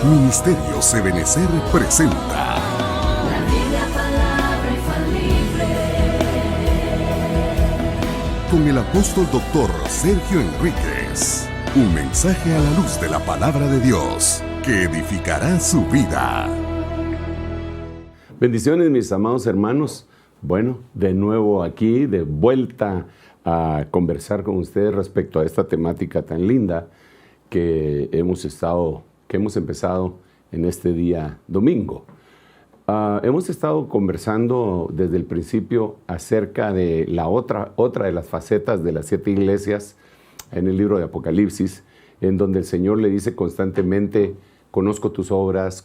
Ministerios Ebenecer presenta La Biblia, palabra infalible. con el apóstol doctor Sergio Enríquez. Un mensaje a la luz de la palabra de Dios que edificará su vida. Bendiciones, mis amados hermanos. Bueno, de nuevo aquí, de vuelta a conversar con ustedes respecto a esta temática tan linda que hemos empezado en este día domingo. Hemos estado conversando desde el principio acerca de la otra de las facetas de las 7 iglesias en el libro de Apocalipsis, en donde el Señor le dice constantemente: conozco tus obras,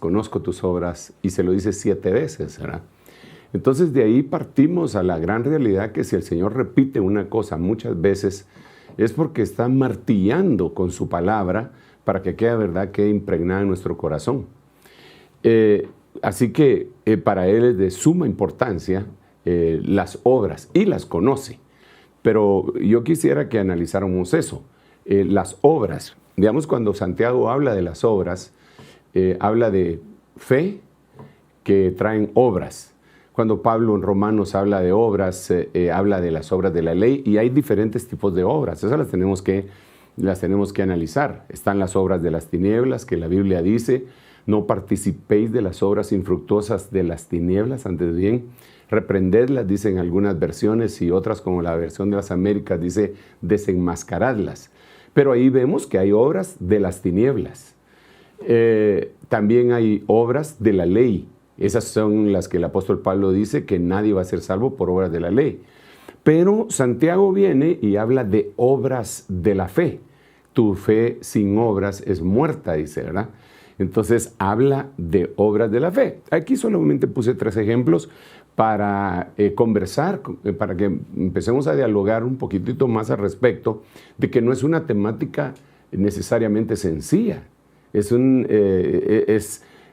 y se lo dice 7 veces, ¿verdad? Entonces de ahí partimos a la gran realidad que si el Señor repite una cosa muchas veces es porque está martillando con su palabra para que aquella verdad quede impregnada en nuestro corazón. Así que para Él es de suma importancia las obras, y las conoce. Pero yo quisiera que analizáramos eso, las obras. Digamos, cuando Santiago habla de las obras, habla de fe que traen obras. Cuando Pablo en Romanos habla de obras, habla de las obras de la ley, y hay diferentes tipos de obras. Esas las tenemos que analizar. Están las obras de las tinieblas, que la Biblia dice: no participéis de las obras infructuosas de las tinieblas, antes bien, reprendedlas, dicen algunas versiones, y otras, como la versión de las Américas, dice desenmascaradlas. Pero ahí vemos que hay obras de las tinieblas. También hay obras de la ley. Esas son las que el apóstol Pablo dice que nadie va a ser salvo por obras de la ley. Pero Santiago viene y habla de obras de la fe. Tu fe sin obras es muerta, dice, ¿verdad? Entonces habla de obras de la fe. Aquí solamente puse 3 ejemplos para conversar, para que empecemos a dialogar un poquitito más al respecto de que no es una temática necesariamente sencilla.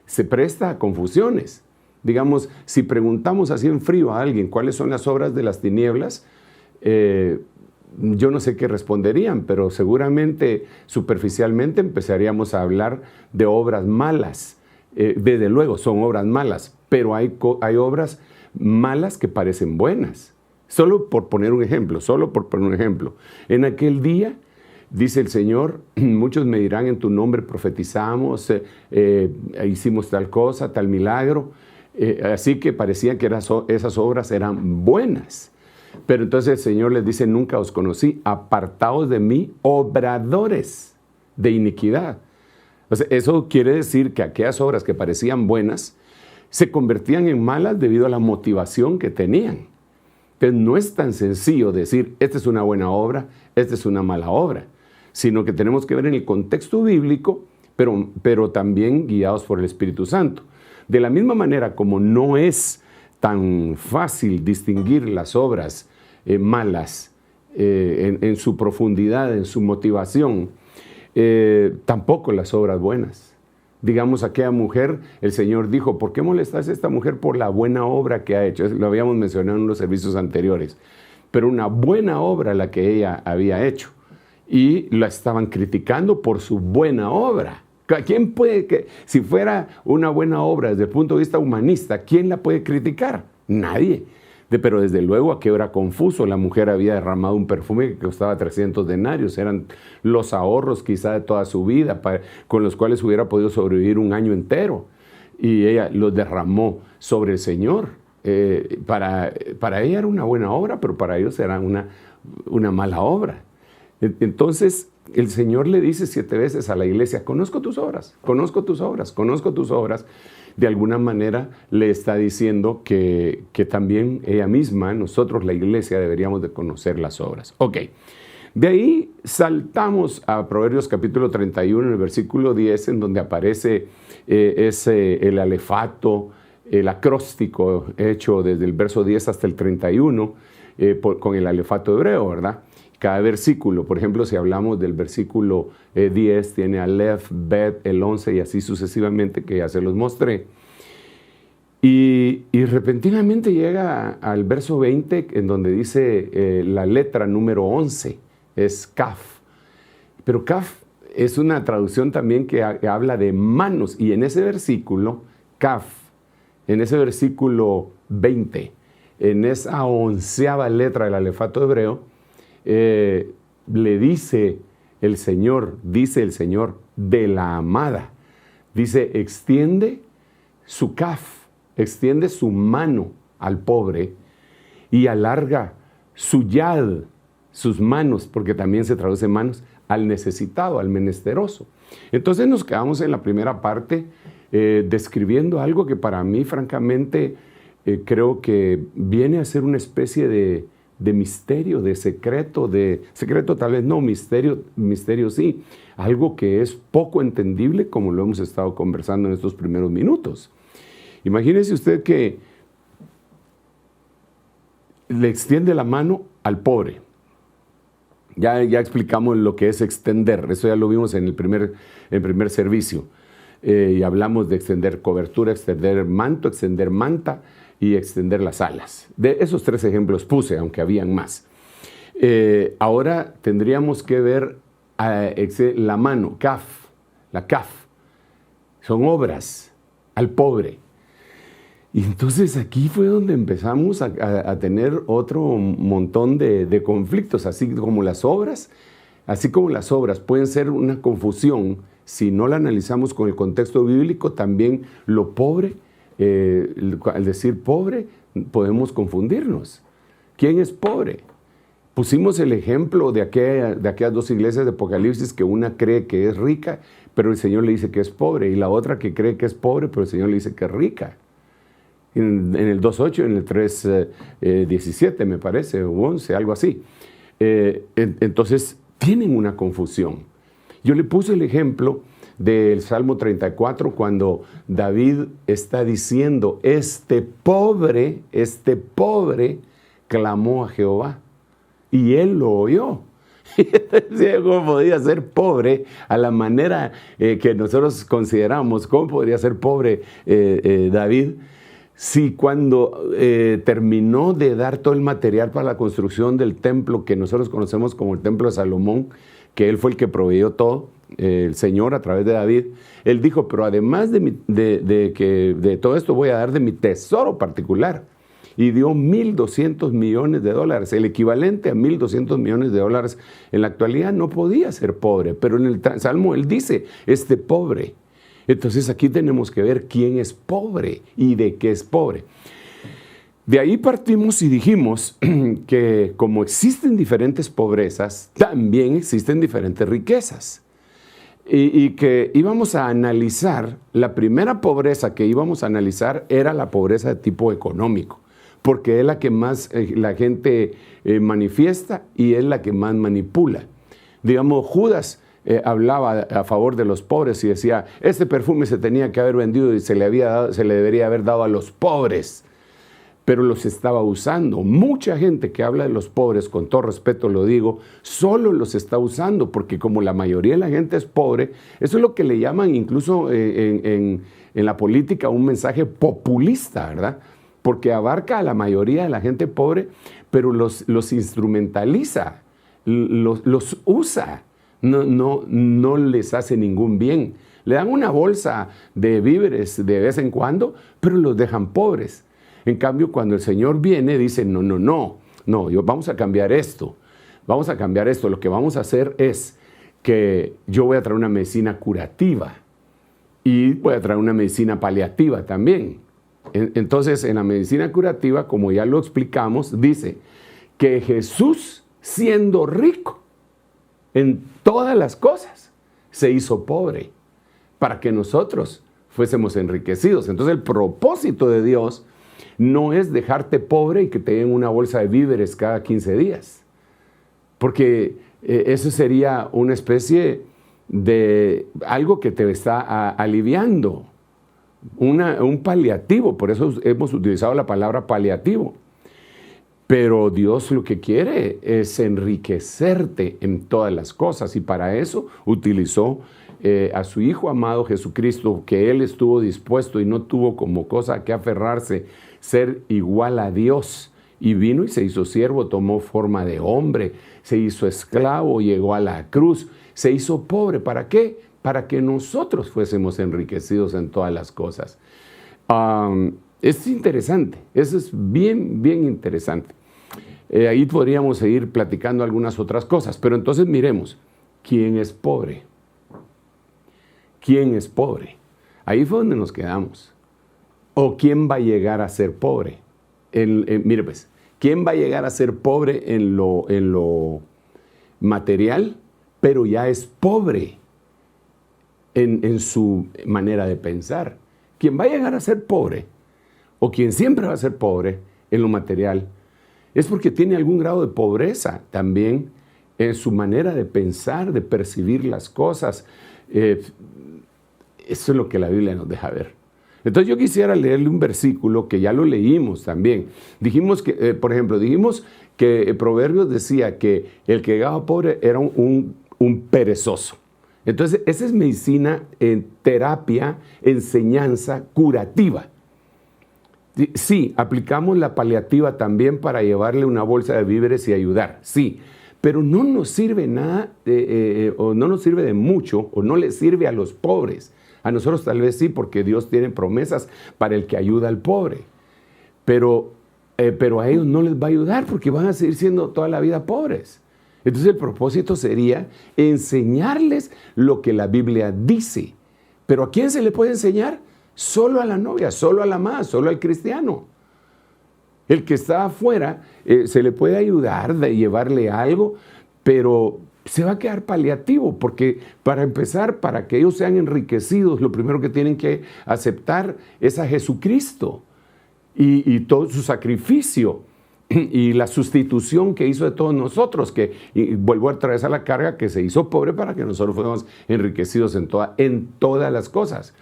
Se presta a confusiones. Digamos, si preguntamos así en frío a alguien cuáles son las obras de las tinieblas, yo no sé qué responderían, pero seguramente superficialmente empezaríamos a hablar de obras malas. Desde luego son obras malas, pero hay obras malas que parecen buenas. Solo por poner un ejemplo. En aquel día, dice el Señor, muchos me dirán: en tu nombre profetizamos, hicimos tal cosa, tal milagro. Así que parecía que esas obras eran buenas. Pero entonces el Señor les dice: nunca os conocí, apartaos de mí, obradores de iniquidad. O sea, eso quiere decir que aquellas obras que parecían buenas se convertían en malas debido a la motivación que tenían. Entonces no es tan sencillo decir: esta es una buena obra, esta es una mala obra, sino que tenemos que ver en el contexto bíblico, pero también guiados por el Espíritu Santo. De la misma manera como no es tan fácil distinguir las obras malas en su profundidad, en su motivación, tampoco las obras buenas. Digamos, aquella mujer, el Señor dijo: ¿por qué molestas a esta mujer por la buena obra que ha hecho? Lo habíamos mencionado en los servicios anteriores. Pero una buena obra la que ella había hecho. Y la estaban criticando por su buena obra. ¿Quién puede, si fuera una buena obra desde el punto de vista humanista, quién la puede criticar? Nadie. Pero desde luego aquello era confuso. La mujer había derramado un perfume que costaba 300 denarios. Eran los ahorros quizá de toda su vida, con los cuales hubiera podido sobrevivir un año entero. Y ella los derramó sobre el Señor. Para ella era una buena obra, pero para ellos era una mala obra. Entonces el Señor le dice 7 veces a la iglesia: conozco tus obras. De alguna manera le está diciendo que también ella misma, nosotros la iglesia, deberíamos de conocer las obras. Ok, de ahí saltamos a Proverbios capítulo 31, en el versículo 10, en donde aparece el alefato, el acróstico hecho desde el verso 10 hasta el 31, con el alefato hebreo, ¿verdad? Cada versículo, por ejemplo, si hablamos del versículo 10, tiene Aleph, Bet, el 11 y así sucesivamente, que ya se los mostré. Y repentinamente llega al verso 20, en donde dice la letra número 11, es Kaf. Pero Kaf es una traducción también que habla de manos. Y en ese versículo, kaf, en ese versículo 20, en esa 11ª letra del alefato hebreo, le dice el Señor de la amada. Dice, extiende su kaf, extiende su mano al pobre y alarga su yad, sus manos, porque también se traduce manos, al necesitado, al menesteroso. Entonces nos quedamos en la primera parte describiendo algo que para mí, francamente, creo que viene a ser una especie de misterio, de secreto tal vez no, misterio sí, algo que es poco entendible, como lo hemos estado conversando en estos primeros minutos. Imagínese usted que le extiende la mano al pobre. Ya explicamos lo que es extender, eso ya lo vimos en el primer servicio. Y hablamos de extender cobertura, extender manto, extender manta y extender las alas. De esos 3 ejemplos puse, aunque habían más. Ahora tendríamos que ver la mano, kaf, la kaf. Son obras al pobre. Y entonces aquí fue donde empezamos a tener otro montón de conflictos, así como las obras pueden ser una confusión si no la analizamos con el contexto bíblico. También lo pobre, al decir pobre, podemos confundirnos. ¿Quién es pobre? Pusimos el ejemplo de aquellas 2 iglesias de Apocalipsis, que una cree que es rica, pero el Señor le dice que es pobre, y la otra que cree que es pobre, pero el Señor le dice que es rica. En el 2.8, en el 3.17 me parece, o 11, algo así. Entonces, tienen una confusión. Yo le puse el ejemplo del Salmo 34, cuando David está diciendo, este pobre clamó a Jehová, y él lo oyó. ¿Cómo podía ser pobre a la manera que nosotros consideramos? ¿Cómo podría ser pobre David? Si cuando terminó de dar todo el material para la construcción del templo que nosotros conocemos como el templo de Salomón, que él fue el que proveyó todo, el Señor a través de David, él dijo, pero además de todo esto voy a dar de mi tesoro particular. Y dio $1,200 millones, el equivalente a $1,200 millones en la actualidad. No podía ser pobre, pero en el Salmo él dice, este pobre. Entonces aquí tenemos que ver quién es pobre y de qué es pobre. De ahí partimos y dijimos que como existen diferentes pobrezas, también existen diferentes riquezas. Y que íbamos a analizar, la primera pobreza que íbamos a analizar era la pobreza de tipo económico, porque es la que más la gente manifiesta y es la que más manipula. Digamos, Judas hablaba a favor de los pobres y decía, este perfume se tenía que haber vendido y se le debería haber dado a los pobres, pero los estaba usando. Mucha gente que habla de los pobres, con todo respeto lo digo, solo los está usando, porque como la mayoría de la gente es pobre, eso es lo que le llaman incluso en la política un mensaje populista, ¿verdad? Porque abarca a la mayoría de la gente pobre, pero los instrumentaliza, los usa. No les hace ningún bien. Le dan una bolsa de víveres de vez en cuando, pero los dejan pobres. En cambio, cuando el Señor viene, dice, no, vamos a cambiar esto. Lo que vamos a hacer es que yo voy a traer una medicina curativa y voy a traer una medicina paliativa también. Entonces, en la medicina curativa, como ya lo explicamos, dice que Jesús, siendo rico en todas las cosas, se hizo pobre para que nosotros fuésemos enriquecidos. Entonces el propósito de Dios no es dejarte pobre y que te den una bolsa de víveres cada 15 días, porque eso sería una especie de algo que te está aliviando, un paliativo. Por eso hemos utilizado la palabra paliativo. Pero Dios lo que quiere es enriquecerte en todas las cosas, y para eso utilizó a su Hijo amado Jesucristo, que Él estuvo dispuesto y no tuvo como cosa que aferrarse ser igual a Dios, Y vino y se hizo siervo, tomó forma de hombre, se hizo esclavo, llegó a la cruz, se hizo pobre. ¿Para qué? Para que nosotros fuésemos enriquecidos en todas las cosas. Es interesante, eso es bien, bien interesante. Ahí podríamos seguir platicando algunas otras cosas, pero entonces miremos, ¿quién es pobre? ¿Quién es pobre? Ahí fue donde nos quedamos. ¿O quién va a llegar a ser pobre? Mire pues, ¿quién va a llegar a ser pobre en lo material, pero ya es pobre en su manera de pensar? ¿Quién va a llegar a ser pobre, o quien siempre va a ser pobre en lo material, es porque tiene algún grado de pobreza también en su manera de pensar, de percibir las cosas. Eso es lo que la Biblia nos deja ver. Entonces yo quisiera leerle un versículo que ya lo leímos también. Dijimos que, por ejemplo, Proverbios decía que el que llegaba pobre era un perezoso. Entonces esa es medicina, terapia, enseñanza curativa. Sí, aplicamos la paliativa también para llevarle una bolsa de víveres y ayudar, sí, pero no nos sirve nada, o no nos sirve de mucho, o no le sirve a los pobres. A nosotros tal vez sí, porque Dios tiene promesas para el que ayuda al pobre, pero a ellos no les va a ayudar porque van a seguir siendo toda la vida pobres. Entonces el propósito sería enseñarles lo que la Biblia dice. ¿Pero a quién se le puede enseñar? Solo a la novia, solo a la amada, solo al cristiano. El que está afuera se le puede ayudar, de llevarle algo, pero se va a quedar paliativo, porque para empezar, para que ellos sean enriquecidos, lo primero que tienen que aceptar es a Jesucristo y todo su sacrificio y la sustitución que hizo de todos nosotros, y vuelvo a traer a la carga, que se hizo pobre para que nosotros fuéramos enriquecidos en todas las cosas.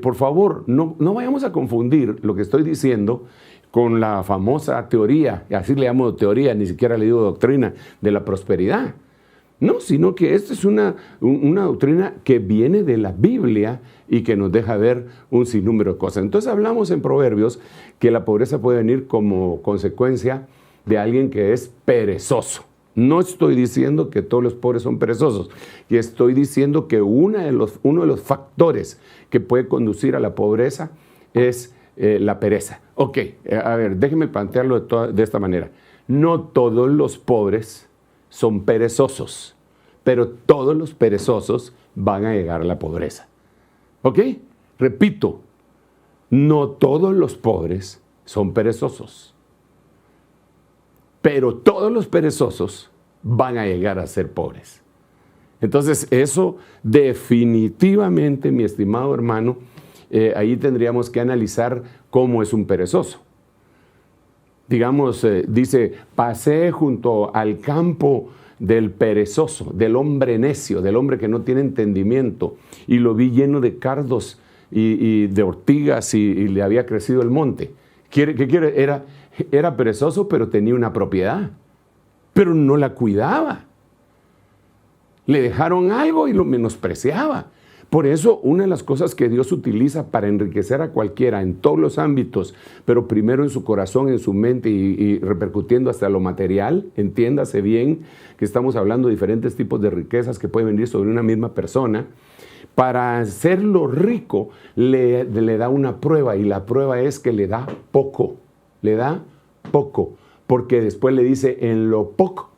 Por favor, no vayamos a confundir lo que estoy diciendo con la famosa teoría, así le llamo teoría, ni siquiera le digo doctrina, de la prosperidad. No, sino que esta es una doctrina que viene de la Biblia y que nos deja ver un sinnúmero de cosas. Entonces hablamos en Proverbios que la pobreza puede venir como consecuencia de alguien que es perezoso. No estoy diciendo que todos los pobres son perezosos, y estoy diciendo que uno de los factores que puede conducir a la pobreza es la pereza. Ok, a ver, déjenme plantearlo de esta manera. No todos los pobres son perezosos, pero todos los perezosos van a llegar a la pobreza. ¿Ok? Repito, no todos los pobres son perezosos, pero todos los perezosos van a llegar a ser pobres. Entonces, eso definitivamente, mi estimado hermano, ahí tendríamos que analizar cómo es un perezoso. Digamos, dice, pasé junto al campo del perezoso, del hombre necio, del hombre que no tiene entendimiento, y lo vi lleno de cardos y de ortigas, y le había crecido el monte. ¿Qué quiere? Era perezoso, pero tenía una propiedad, pero no la cuidaba. Le dejaron algo y lo menospreciaba. Por eso, una de las cosas que Dios utiliza para enriquecer a cualquiera en todos los ámbitos, pero primero en su corazón, en su mente y repercutiendo hasta lo material, entiéndase bien que estamos hablando de diferentes tipos de riquezas que pueden venir sobre una misma persona. Para hacerlo rico le da una prueba, y la prueba es que le da poco, porque después le dice, en lo poco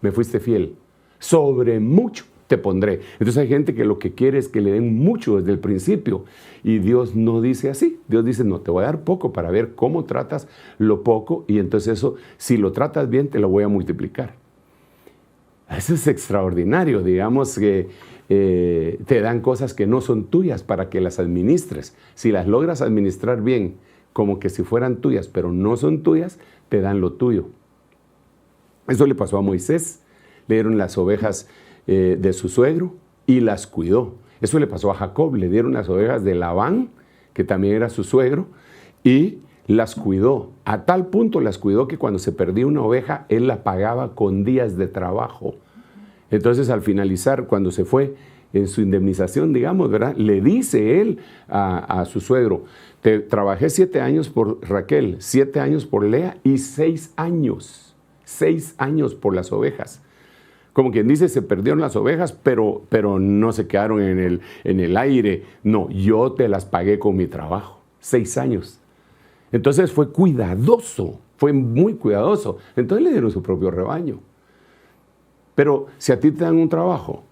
me fuiste fiel, sobre mucho te pondré. Entonces hay gente que lo que quiere es que le den mucho desde el principio, y Dios no dice así. Dios dice, no, te voy a dar poco para ver cómo tratas lo poco, y entonces eso, si lo tratas bien, te lo voy a multiplicar. Eso es extraordinario. Digamos que te dan cosas que no son tuyas para que las administres. Si las logras administrar bien, como que si fueran tuyas, pero no son tuyas, te dan lo tuyo. Eso le pasó a Moisés. Le dieron las ovejas de su suegro y las cuidó. Eso le pasó a Jacob. Le dieron las ovejas de Labán, que también era su suegro, y las cuidó. A tal punto las cuidó que cuando se perdía una oveja, él la pagaba con días de trabajo. Entonces, al finalizar, cuando se fue, en su indemnización, digamos, ¿verdad? Le dice él a su suegro, trabajé 7 años por Raquel, 7 años por Lea y 6 años por las ovejas. Como quien dice, se perdieron las ovejas, pero no se quedaron en el aire. No, yo te las pagué con mi trabajo. 6 años. Entonces fue cuidadoso, fue muy cuidadoso. Entonces le dieron su propio rebaño. Pero si a ti te dan un trabajo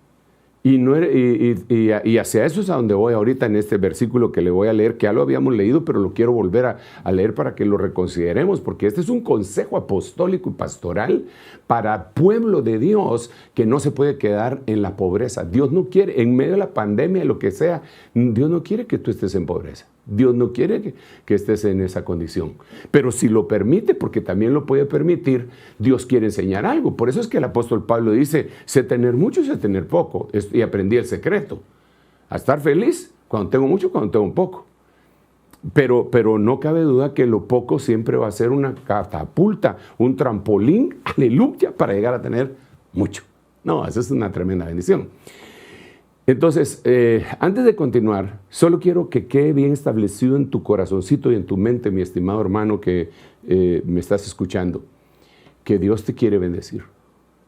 y hacia eso es a donde voy ahorita en este versículo que le voy a leer, que ya lo habíamos leído, pero lo quiero volver a leer para que lo reconsideremos, porque este es un consejo apostólico y pastoral para pueblo de Dios que no se puede quedar en la pobreza. Dios no quiere, en medio de la pandemia, lo que sea, Dios no quiere que tú estés en pobreza. Dios no quiere que estés en esa condición. Pero si lo permite, porque también lo puede permitir, Dios quiere enseñar algo. Por eso es que el apóstol Pablo dice, sé tener mucho y sé tener poco. Y aprendí el secreto. A estar feliz cuando tengo mucho, cuando tengo poco. Pero no cabe duda que lo poco siempre va a ser una catapulta, un trampolín, aleluya, para llegar a tener mucho. No, eso es una tremenda bendición. Entonces, antes de continuar, solo quiero que quede bien establecido en tu corazoncito y en tu mente, mi estimado hermano que me estás escuchando, que Dios te quiere bendecir.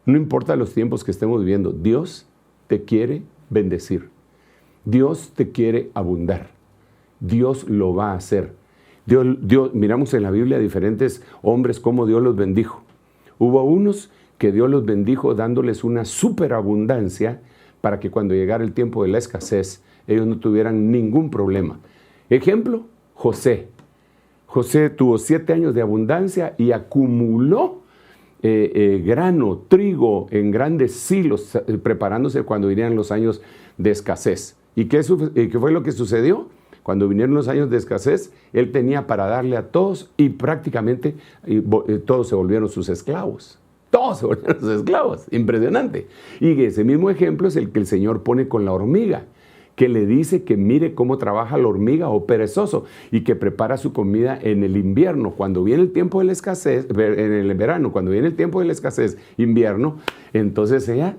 No importa los tiempos que estemos viviendo, Dios te quiere bendecir. Dios te quiere abundar. Dios lo va a hacer. Miramos en la Biblia a diferentes hombres cómo Dios los bendijo. Hubo unos que Dios los bendijo dándoles una superabundancia para que cuando llegara el tiempo de la escasez, ellos no tuvieran ningún problema. Ejemplo, José. José tuvo 7 años de abundancia y acumuló grano, trigo en grandes silos, preparándose cuando vinieran los años de escasez. ¿Y qué fue lo que sucedió? Cuando vinieron los años de escasez, él tenía para darle a todos y prácticamente todos se volvieron sus esclavos. Todos se volvieron sus esclavos. Impresionante. Y ese mismo ejemplo es el que el Señor pone con la hormiga, que le dice que mire cómo trabaja la hormiga o perezoso y que prepara su comida en el invierno. Cuando viene el tiempo de la escasez, en el verano, cuando viene el tiempo de la escasez, invierno, entonces ella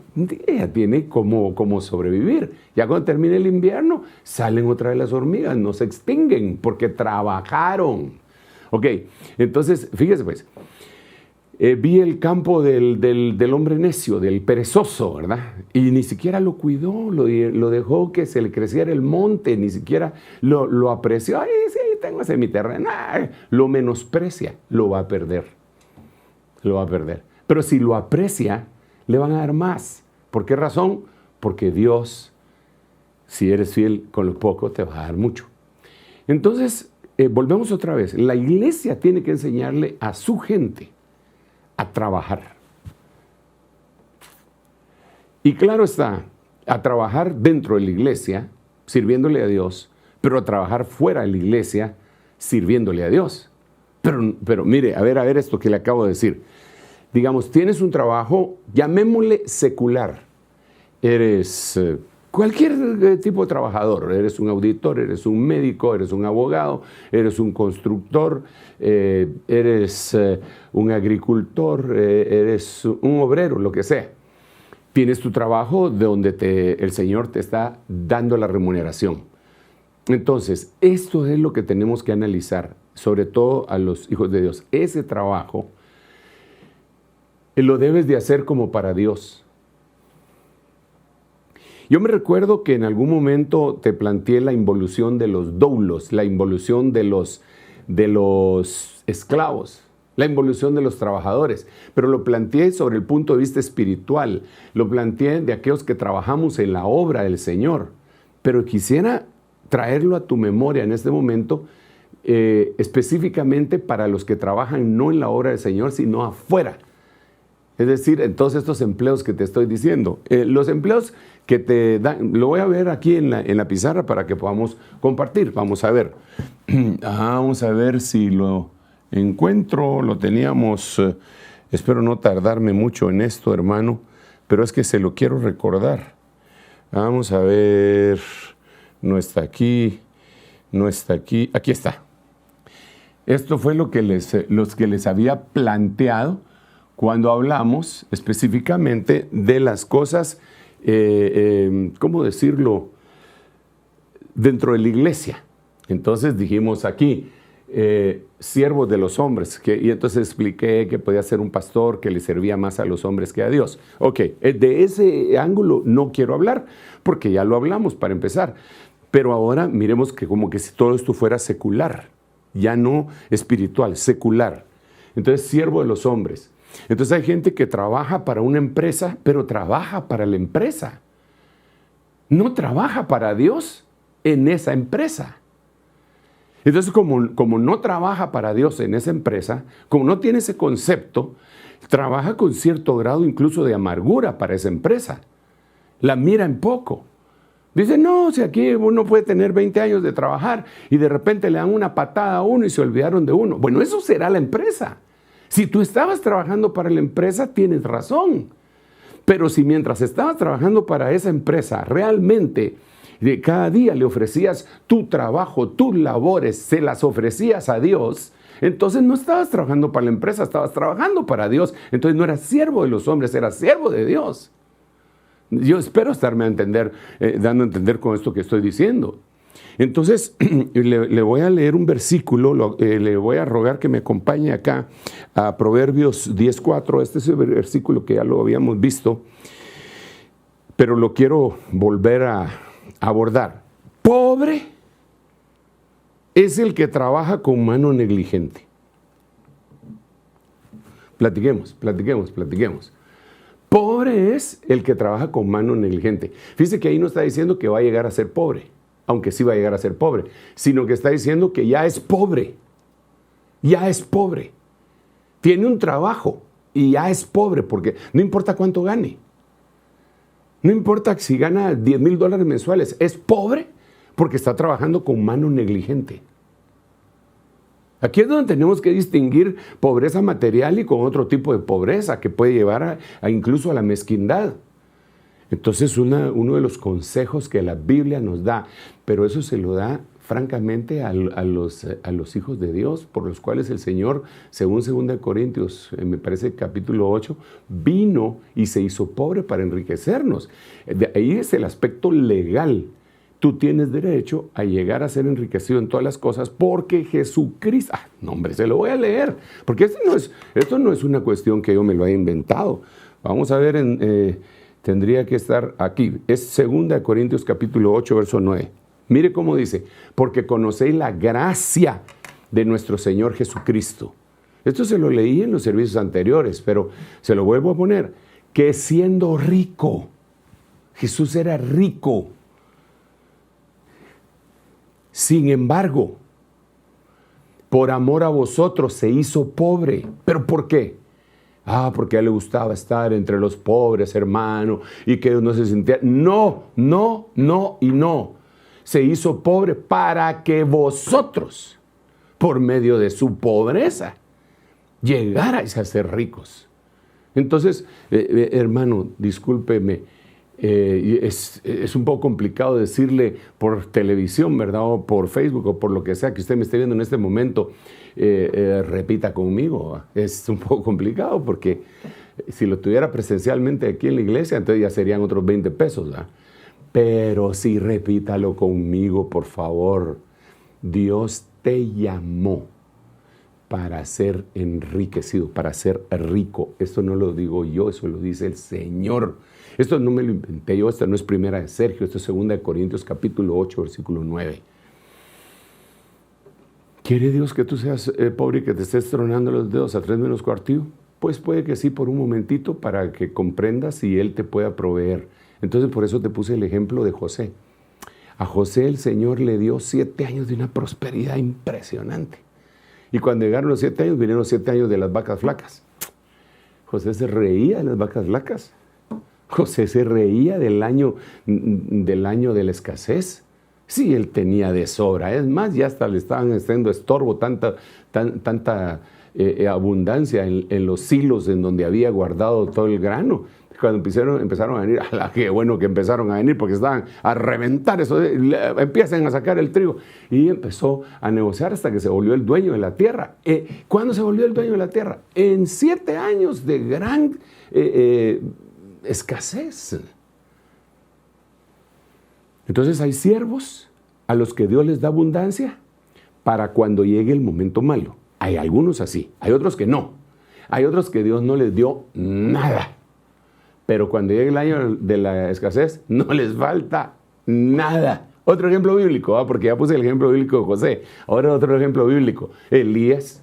tiene cómo sobrevivir. Ya cuando termine el invierno, salen otra vez las hormigas, no se extinguen porque trabajaron. Ok, entonces, fíjese pues. Vi el campo del hombre necio, del perezoso, ¿verdad? Y ni siquiera lo cuidó, lo dejó que se le creciera el monte, ni siquiera lo apreció. Ay, sí, tengo ese mi terreno. Ay, lo menosprecia, lo va a perder. Lo va a perder. Pero si lo aprecia, le van a dar más. ¿Por qué razón? Porque Dios, si eres fiel con lo poco, te va a dar mucho. Entonces, volvemos otra vez. La iglesia tiene que enseñarle a su gente a trabajar. Y claro está, a trabajar dentro de la iglesia, sirviéndole a Dios, pero a trabajar fuera de la iglesia, sirviéndole a Dios. Pero mire, a ver esto que le acabo de decir. Digamos, tienes un trabajo, llamémosle secular. Eres cualquier tipo de trabajador, eres un auditor, eres un médico, eres un abogado, eres un constructor, eres un agricultor, eres un obrero, lo que sea. Tienes tu trabajo de donde el Señor te está dando la remuneración. Entonces, esto es lo que tenemos que analizar, sobre todo a los hijos de Dios. Ese trabajo lo debes de hacer como para Dios. Yo me recuerdo que en algún momento te planteé la involución de los doulos, la involución de los esclavos, la involución de los trabajadores, pero lo planteé sobre el punto de vista espiritual, lo planteé de aquellos que trabajamos en la obra del Señor, pero quisiera traerlo a tu memoria en este momento, específicamente para los que trabajan no en la obra del Señor, sino afuera. Es decir, en todos estos empleos que te estoy diciendo. Los empleos que te dan, lo voy a ver aquí en la pizarra para que podamos compartir. Vamos a ver. Vamos a ver si lo encuentro. Lo teníamos, espero no tardarme mucho en esto, hermano, pero es que se lo quiero recordar. Vamos a ver. No está aquí. No está aquí. Aquí está. Esto fue lo que les había planteado cuando hablamos específicamente de las cosas ¿cómo decirlo?, dentro de la iglesia. Entonces dijimos aquí, siervos de los hombres, y entonces expliqué que podía ser un pastor que le servía más a los hombres que a Dios. Ok, de ese ángulo no quiero hablar, porque ya lo hablamos para empezar. Pero ahora miremos que como que si todo esto fuera secular, ya no espiritual, secular. Entonces, siervo de los hombres. Entonces hay gente que trabaja para una empresa, pero trabaja para la empresa. No trabaja para Dios en esa empresa. Entonces, como no trabaja para Dios en esa empresa, como no tiene ese concepto, trabaja con cierto grado incluso de amargura para esa empresa. La mira en poco. Dice, no, si aquí uno puede tener 20 años de trabajar y de repente le dan una patada a uno y se olvidaron de uno. Bueno, eso será la empresa. Si tú estabas trabajando para la empresa, tienes razón. Pero si mientras estabas trabajando para esa empresa, realmente cada día le ofrecías tu trabajo, tus labores, se las ofrecías a Dios, entonces no estabas trabajando para la empresa, estabas trabajando para Dios. Entonces no eras siervo de los hombres, eras siervo de Dios. Yo espero estarme dando a entender con esto que estoy diciendo. Entonces, le voy a leer un versículo, le voy a rogar que me acompañe acá a Proverbios 10:4. Este es el versículo que ya lo habíamos visto, pero lo quiero volver a abordar. Pobre es el que trabaja con mano negligente. Platiquemos. Pobre es el que trabaja con mano negligente. Fíjese que ahí no está diciendo que va a llegar a ser pobre, aunque sí va a llegar a ser pobre, sino que está diciendo que ya es pobre. Ya es pobre. Tiene un trabajo y ya es pobre, porque no importa cuánto gane. No importa si gana $10,000 mensuales, es pobre porque está trabajando con mano negligente. Aquí es donde tenemos que distinguir pobreza material y con otro tipo de pobreza que puede llevar incluso a la mezquindad. Entonces uno de los consejos que la Biblia nos da, pero eso se lo da francamente a los hijos de Dios, por los cuales el Señor, según 2 Corintios, me parece capítulo 8, vino y se hizo pobre para enriquecernos. De ahí es el aspecto legal. Tú tienes derecho a llegar a ser enriquecido en todas las cosas porque Jesucristo... no, hombre, se lo voy a leer, porque esto no es una cuestión que yo me lo haya inventado. Vamos a ver, tendría que estar aquí. Es 2 Corintios capítulo 8, verso 9. Mire cómo dice, porque conocéis la gracia de nuestro Señor Jesucristo. Esto se lo leí en los servicios anteriores, pero se lo vuelvo a poner. Que siendo rico, Jesús era rico. Sin embargo, por amor a vosotros se hizo pobre. ¿Pero por qué? Porque a él le gustaba estar entre los pobres, hermano, y que no se sentía... No. Se hizo pobre para que vosotros, por medio de su pobreza, llegarais a ser ricos. Entonces, hermano, discúlpeme, es un poco complicado decirle por televisión, ¿verdad? O por Facebook o por lo que sea que usted me esté viendo en este momento, repita conmigo. Es un poco complicado porque si lo tuviera presencialmente aquí en la iglesia, entonces ya serían otros 20 pesos, ¿verdad? Pero sí, repítalo conmigo, por favor. Dios te llamó para ser enriquecido, para ser rico. Esto no lo digo yo, eso lo dice el Señor. Esto no me lo inventé yo, esto no es primera de Sergio, esto es 2 Corintios capítulo 8, versículo 9. ¿Quiere Dios que tú seas pobre y que te estés tronando los dedos a 3 menos cuartillo? Pues puede que sí, por un momentito, para que comprendas y Él te pueda proveer. Entonces por eso te puse el ejemplo de José. A José el Señor le dio 7 años de una prosperidad impresionante. Y cuando llegaron los 7 años, vinieron los 7 años de las vacas flacas. José se reía de las vacas flacas. José se reía del año de la escasez. Sí, él tenía de sobra. Es más, ya hasta le estaban haciendo estorbo tanta abundancia en los silos en donde había guardado todo el grano. Cuando empezaron a venir, qué bueno que empezaron a venir porque estaban a reventar eso, empiezan a sacar el trigo. Y empezó a negociar hasta que se volvió el dueño de la tierra. ¿Cuándo se volvió el dueño de la tierra? En 7 años de gran escasez. Entonces hay siervos a los que Dios les da abundancia para cuando llegue el momento malo. Hay algunos así, hay otros que no. Hay otros que Dios no les dio nada. Pero cuando llegue el año de la escasez, no les falta nada. Otro ejemplo bíblico, porque ya puse el ejemplo bíblico de José. Ahora otro ejemplo bíblico. Elías.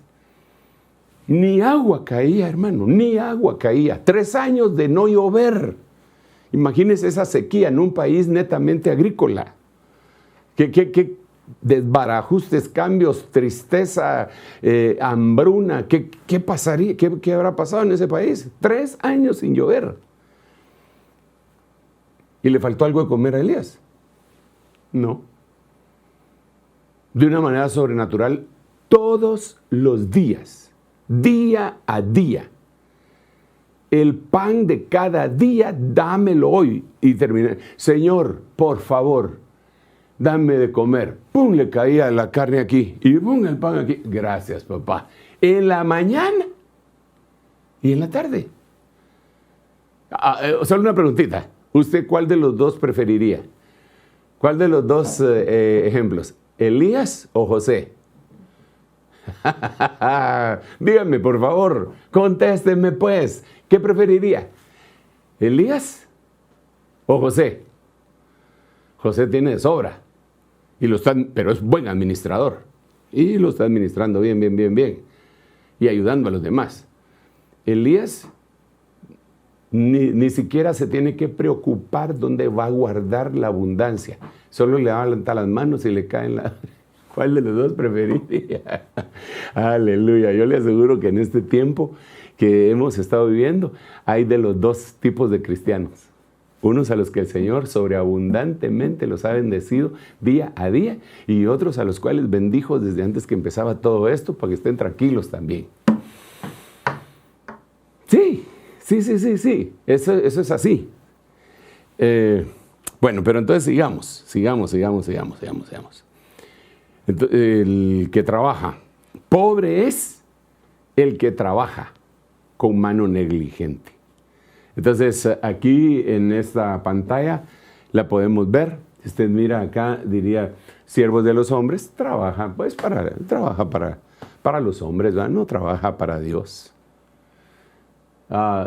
Ni agua caía, hermano, ni agua caía. 3 años de no llover. Imagínense esa sequía en un país netamente agrícola. ¿Qué desbarajustes, cambios, tristeza, hambruna? ¿Qué pasaría? ¿Qué habrá pasado en ese país? 3 años sin llover. ¿Y le faltó algo de comer a Elías? No. De una manera sobrenatural, todos los días, día a día, el pan de cada día, dámelo hoy. Y terminé, Señor, por favor, dame de comer. Pum, le caía la carne aquí y pum, el pan aquí. Gracias, papá. En la mañana y en la tarde. Solo una preguntita. ¿Usted cuál de los dos preferiría? ¿Cuál de los dos ejemplos? ¿Elías o José? Dígame, por favor, contésteme pues. ¿Qué preferiría? ¿Elías o José? José tiene de sobra, pero es buen administrador. Y lo está administrando bien. Y ayudando a los demás. Elías ni siquiera se tiene que preocupar dónde va a guardar la abundancia. Solo le levanta las manos y le caen la... ¿Cuál de los dos preferiría? Aleluya. Yo le aseguro que en este tiempo que hemos estado viviendo, hay de los dos tipos de cristianos. Unos a los que el Señor sobreabundantemente los ha bendecido día a día, y otros a los cuales bendijo desde antes que empezaba todo esto, para que estén tranquilos también. Sí. Eso es así. Bueno, pero entonces sigamos. Entonces, el que trabaja. Pobre es el que trabaja con mano negligente. Entonces, aquí en esta pantalla la podemos ver. Si usted mira acá, diría, siervos de los hombres, trabaja para los hombres, ¿verdad? No trabaja para Dios.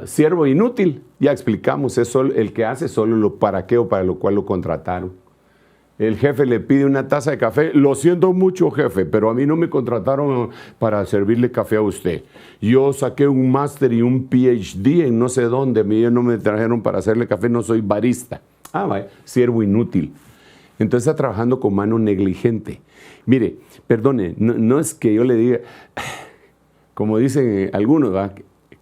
Siervo inútil, ya explicamos, es solo el que hace solo lo para qué o para lo cual lo contrataron. El jefe le pide una taza de café, lo siento mucho, jefe, pero a mí no me contrataron para servirle café a usted. Yo saqué un máster y un PhD en no sé dónde, ellos no me trajeron para hacerle café, no soy barista. Vaya, siervo inútil. Entonces está trabajando con mano negligente. Mire, perdone, no es que yo le diga, como dicen algunos, ¿verdad?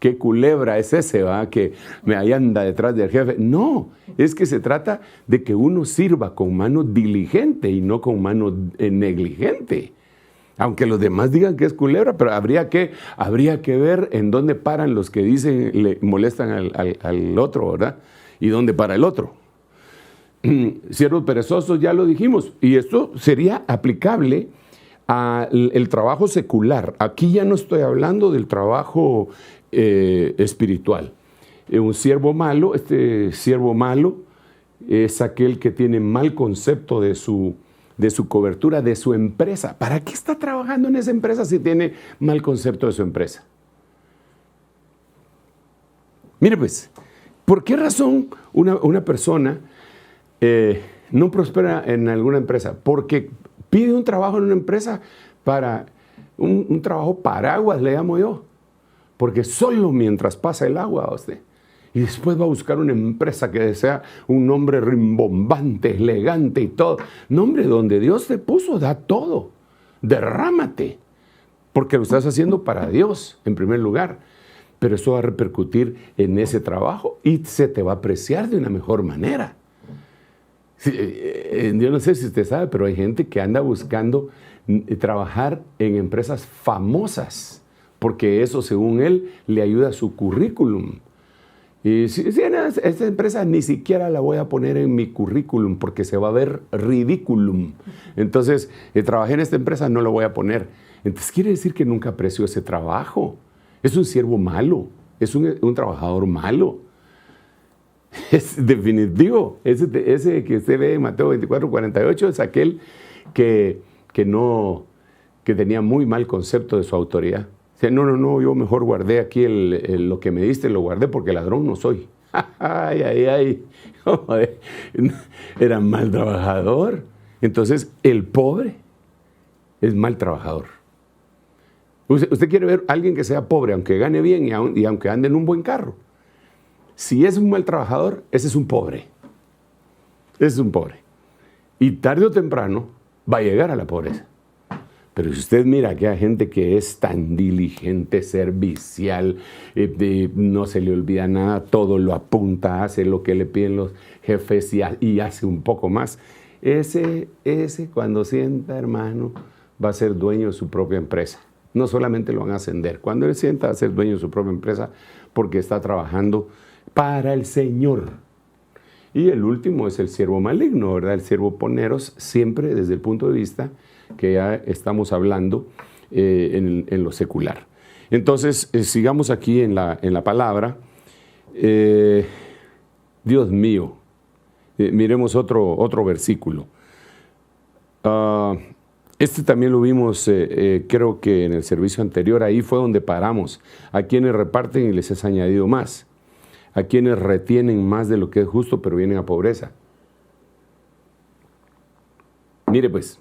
¿Qué culebra es ese, va? Que me anda detrás del jefe? No, es que se trata de que uno sirva con mano diligente y no con mano negligente. Aunque los demás digan que es culebra, pero habría que ver en dónde paran los que dicen, le molestan al otro, ¿verdad? Y dónde para el otro. Siervos perezosos, ya lo dijimos, y esto sería aplicable al trabajo secular. Aquí ya no estoy hablando del trabajo espiritual. Un siervo malo, este siervo malo es aquel que tiene mal concepto de su cobertura, de su empresa. ¿Para qué está trabajando en esa empresa si tiene mal concepto de su empresa? Mire pues, ¿por qué razón una persona no prospera en alguna empresa? Porque pide un trabajo en una empresa para un trabajo paraguas, le llamo yo. Porque solo mientras pasa el agua a usted. Y después va a buscar una empresa que sea un nombre rimbombante, elegante y todo. Nombre donde Dios te puso, da todo. Derrámate. Porque lo estás haciendo para Dios, en primer lugar. Pero eso va a repercutir en ese trabajo y se te va a apreciar de una mejor manera. Yo no sé si usted sabe, pero hay gente que anda buscando trabajar en empresas famosas. Porque eso, según él, le ayuda a su currículum. Y si esta empresa ni siquiera la voy a poner en mi currículum porque se va a ver ridículum. Entonces, trabajé en esta empresa, no lo voy a poner. Entonces, quiere decir que nunca apreció ese trabajo. Es un siervo malo, es un trabajador malo. Es definitivo. Ese que usted ve en Mateo 24:48 es aquel que tenía muy mal concepto de su autoridad. Dice, no, yo mejor guardé aquí lo que me diste, lo guardé porque ladrón no soy. Ay. Era mal trabajador. Entonces, el pobre es mal trabajador. Usted quiere ver a alguien que sea pobre, aunque gane bien y aunque ande en un buen carro. Si es un mal trabajador, ese es un pobre. Ese es un pobre. Y tarde o temprano va a llegar a la pobreza. Pero si usted mira a aquella gente que es tan diligente, servicial, no se le olvida nada, todo lo apunta, hace lo que le piden los jefes y hace un poco más. Ese cuando sienta, hermano, va a ser dueño de su propia empresa. No solamente lo van a ascender, cuando él sienta a ser dueño de su propia empresa porque está trabajando para el Señor. Y el último es el siervo maligno, ¿verdad? El siervo poneros, siempre desde el punto de vista que ya estamos hablando en lo secular. Entonces, sigamos aquí en la palabra. Dios mío, miremos otro versículo. Este también lo vimos, creo que en el servicio anterior, ahí fue donde paramos. A quienes reparten y les es añadido más. A quienes retienen más de lo que es justo, pero vienen a pobreza. Mire pues,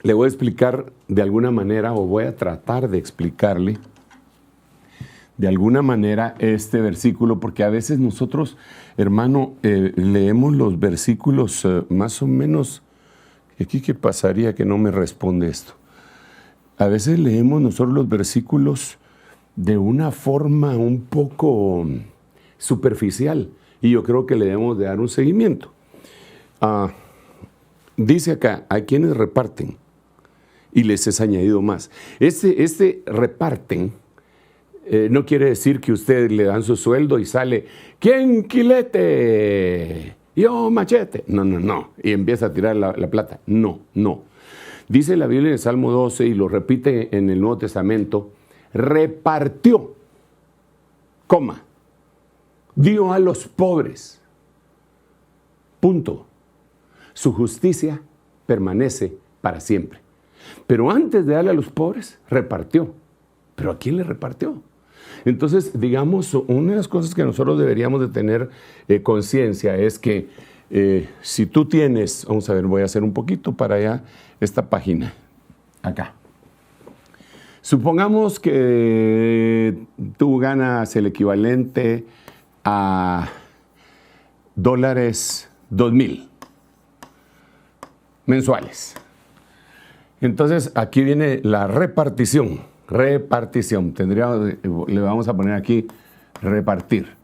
le voy a explicar de alguna manera, o voy a tratar de explicarle de alguna manera este versículo, porque a veces nosotros, hermano, leemos los versículos más o menos. ¿Aquí qué pasaría que no me responde esto? A veces leemos nosotros los versículos de una forma un poco superficial, y yo creo que le debemos de dar un seguimiento. Dice acá, a quienes reparten y les es añadido más. Este reparten no quiere decir que usted le dan su sueldo y sale, ¿quién quilete? Yo machete. No. Y empieza a tirar la plata. No. Dice la Biblia en el Salmo 12 y lo repite en el Nuevo Testamento, repartió, dio a los pobres. Punto. Su justicia permanece para siempre. Pero antes de darle a los pobres, repartió. ¿Pero a quién le repartió? Entonces, digamos, una de las cosas que nosotros deberíamos de tener conciencia es que si tú tienes, vamos a ver, voy a hacer un poquito para allá esta página, acá. Supongamos que tú ganas el equivalente a $2,000 mensuales. Entonces, aquí viene la repartición. Le vamos a poner aquí repartir.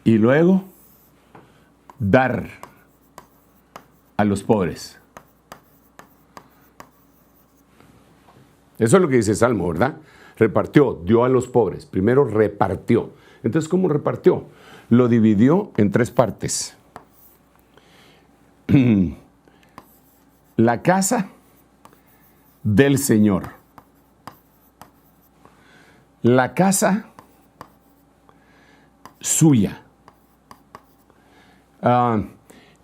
Y luego, dar a los pobres. Eso es lo que dice el Salmo, ¿verdad? Repartió, dio a los pobres. Primero repartió. Entonces, ¿cómo repartió? Lo dividió en 3 partes. La casa del Señor. La casa suya.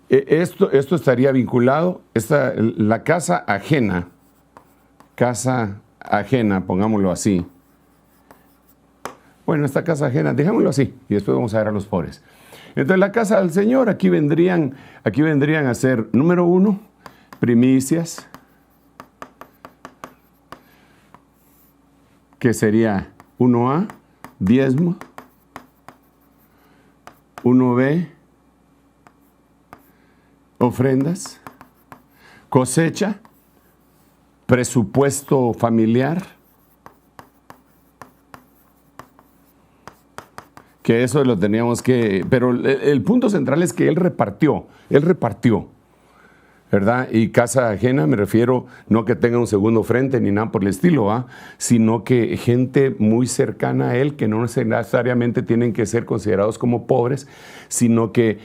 Esto estaría vinculado, la casa ajena, pongámoslo así. Bueno, esta casa ajena, dejémoslo así, y después vamos a ver a los pobres. Entonces, la casa del Señor, aquí vendrían a ser, número 1, primicias, que sería 1A, diezmo, 1B, ofrendas, cosecha, presupuesto familiar, que eso lo teníamos que, pero el punto central es que él repartió, ¿verdad? Y casa ajena me refiero no que tenga un segundo frente ni nada por el estilo, sino que gente muy cercana a él, que no necesariamente tienen que ser considerados como pobres, sino que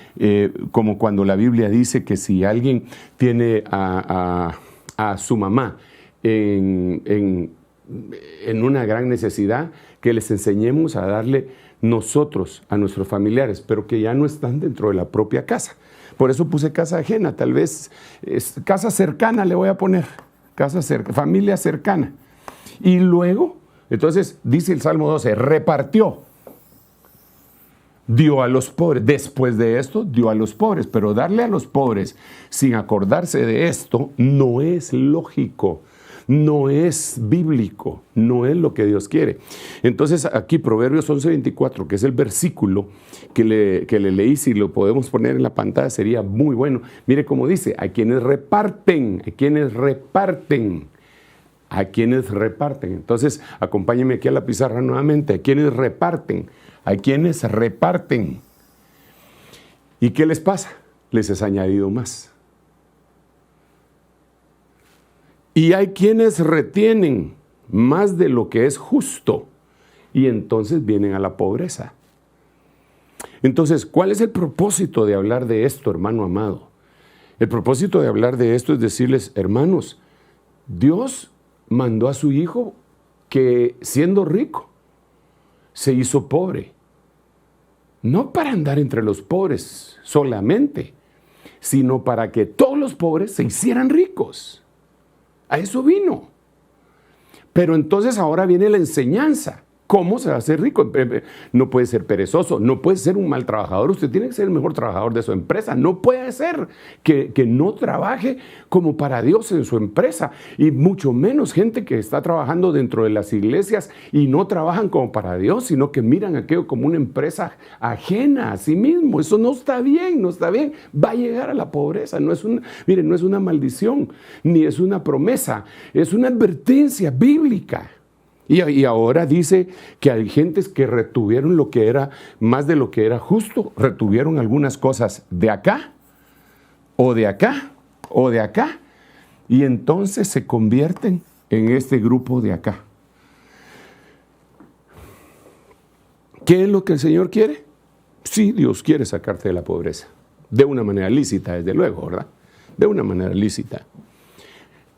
como cuando la Biblia dice que si alguien tiene a su mamá en una gran necesidad, que les enseñemos a darle nosotros a nuestros familiares, pero que ya no están dentro de la propia casa. Por eso puse casa ajena, tal vez casa cercana le voy a poner, familia cercana. Y luego, entonces dice el Salmo 12, repartió, dio a los pobres. Después de esto, dio a los pobres, pero darle a los pobres sin acordarse de esto no es lógico. No es bíblico, no es lo que Dios quiere. Entonces aquí Proverbios 11:24, que es el versículo que le leí, si lo podemos poner en la pantalla sería muy bueno. Mire cómo dice, a quienes reparten. Entonces acompáñenme aquí a la pizarra nuevamente, a quienes reparten. ¿Y qué les pasa? Les es añadido más. Y hay quienes retienen más de lo que es justo y entonces vienen a la pobreza. Entonces, ¿cuál es el propósito de hablar de esto, hermano amado? El propósito de hablar de esto es decirles, hermanos, Dios mandó a su Hijo que siendo rico se hizo pobre. No para andar entre los pobres solamente, sino para que todos los pobres se hicieran ricos. A eso vino. Pero entonces ahora viene la enseñanza. ¿Cómo se va a hacer rico? No puede ser perezoso, no puede ser un mal trabajador. Usted tiene que ser el mejor trabajador de su empresa. No puede ser que no trabaje como para Dios en su empresa. Y mucho menos gente que está trabajando dentro de las iglesias y no trabajan como para Dios, sino que miran aquello como una empresa ajena a sí mismo. Eso no está bien, no está bien. Va a llegar a la pobreza. No es una maldición, ni es una promesa. Es una advertencia bíblica. Y ahora dice que hay gentes que retuvieron lo que era más de lo que era justo, retuvieron algunas cosas de acá, o de acá, o de acá, y entonces se convierten en este grupo de acá. ¿Qué es lo que el Señor quiere? Sí, Dios quiere sacarte de la pobreza, de una manera lícita, desde luego, ¿verdad? De una manera lícita.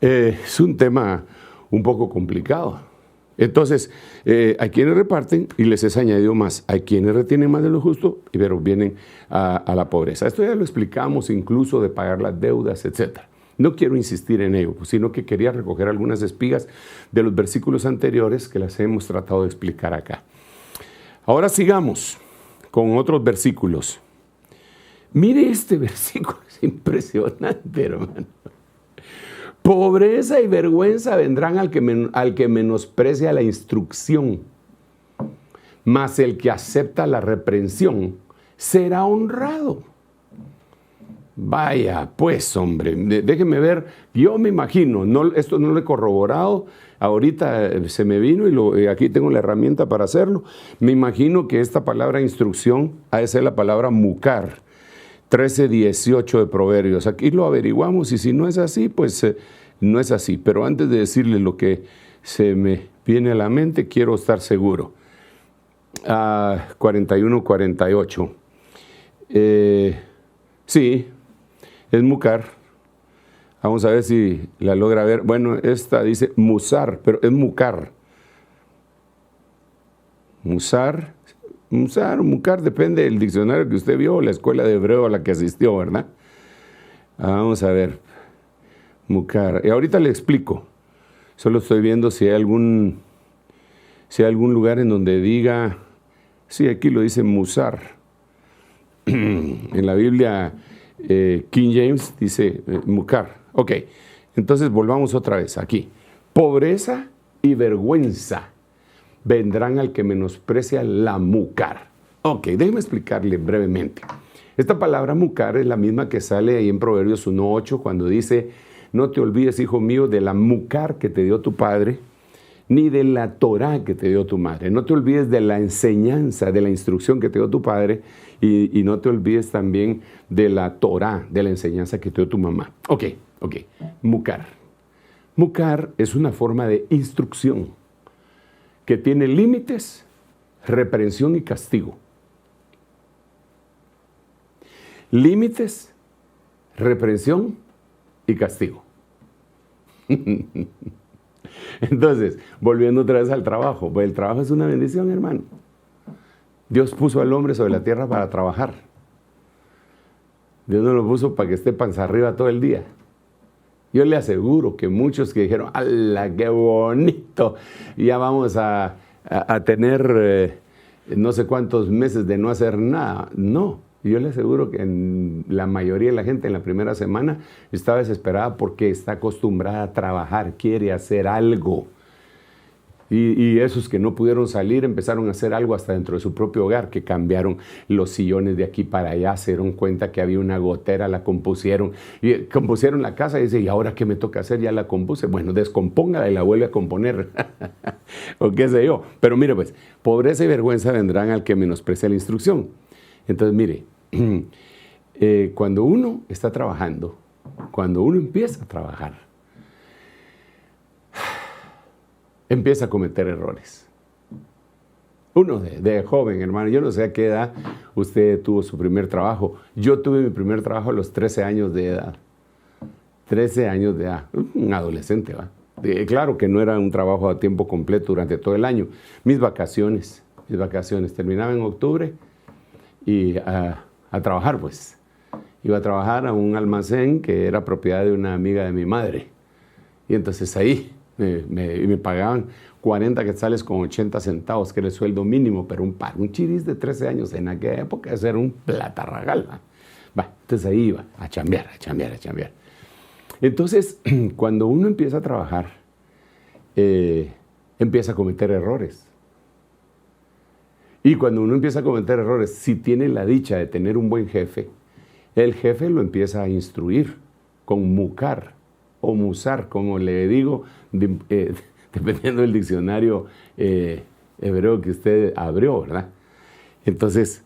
Es un tema un poco complicado. Entonces, hay quienes reparten y les es añadido más. Hay quienes retienen más de lo justo, pero vienen a la pobreza. Esto ya lo explicamos, incluso de pagar las deudas, etc. No quiero insistir en ello, sino que quería recoger algunas espigas de los versículos anteriores que las hemos tratado de explicar acá. Ahora sigamos con otros versículos. Mire este versículo, es impresionante, hermano. Pobreza y vergüenza vendrán al que menosprecia la instrucción, mas el que acepta la reprensión será honrado. Vaya, pues, hombre, déjeme ver, yo me imagino, esto no lo he corroborado, ahorita se me vino y aquí tengo la herramienta para hacerlo. Me imagino que esta palabra instrucción ha de ser la palabra mucar, 13:18 de Proverbios. Aquí lo averiguamos y si no es así, pues no es así. Pero antes de decirle lo que se me viene a la mente, quiero estar seguro. 41:48. Sí, es mucar. Vamos a ver si la logra ver. Bueno, esta dice musar, pero es mucar. Mucar, depende del diccionario que usted vio o la escuela de hebreo a la que asistió, ¿verdad? Vamos a ver. Mucar. Y ahorita le explico. Solo estoy viendo si hay algún lugar en donde diga, sí, aquí lo dice musar. En la Biblia King James dice mucar. Ok, entonces volvamos otra vez aquí. Pobreza y vergüenza vendrán al que menosprecia la mucar. Ok, déjeme explicarle brevemente. Esta palabra mucar es la misma que sale ahí en Proverbios 1:8 cuando dice, no te olvides, hijo mío, de la mucar que te dio tu padre, ni de la Torá que te dio tu madre. No te olvides de la enseñanza, de la instrucción que te dio tu padre y no te olvides también de la Torá, de la enseñanza que te dio tu mamá. Ok, mucar. Mucar es una forma de instrucción que tiene límites, reprensión y castigo. Límites, reprensión y castigo. Entonces, volviendo otra vez al trabajo. Pues el trabajo es una bendición, hermano. Dios puso al hombre sobre la tierra para trabajar. Dios no lo puso para que esté panza arriba todo el día. Yo le aseguro que muchos que dijeron, ¡ala, qué bonito! Ya vamos a tener no sé cuántos meses de no hacer nada. No, yo le aseguro que la mayoría de la gente en la primera semana estaba desesperada porque está acostumbrada a trabajar, quiere hacer algo. Y esos que no pudieron salir empezaron a hacer algo hasta dentro de su propio hogar, que cambiaron los sillones de aquí para allá, se dieron cuenta que había una gotera, la compusieron, y compusieron la casa y dice, ¿y ahora qué me toca hacer? Ya la compuse. Bueno, descompóngala y la vuelve a componer, o qué sé yo. Pero mire pues, pobreza y vergüenza vendrán al que menosprecia la instrucción. Entonces mire, cuando uno está trabajando, cuando uno empieza a trabajar, empieza a cometer errores. Uno de joven, hermano, yo no sé a qué edad usted tuvo su primer trabajo. Yo tuve mi primer trabajo a los 13 años de edad. 13 años de edad, un adolescente, ¿va? Claro que no era un trabajo a tiempo completo durante todo el año. Mis vacaciones terminaban en octubre y a trabajar, pues. Iba a trabajar a un almacén que era propiedad de una amiga de mi madre. Y entonces ahí me pagaban 40 quetzales con 80 centavos, que era el sueldo mínimo, pero un chiris de 13 años en aquella época, eso era un platarragal. Entonces ahí iba a chambear. Entonces, cuando uno empieza a trabajar, empieza a cometer errores. Y cuando uno empieza a cometer errores, si tiene la dicha de tener un buen jefe, el jefe lo empieza a instruir con mucar o musar, como le digo, dependiendo del diccionario hebreo que usted abrió, ¿verdad? Entonces,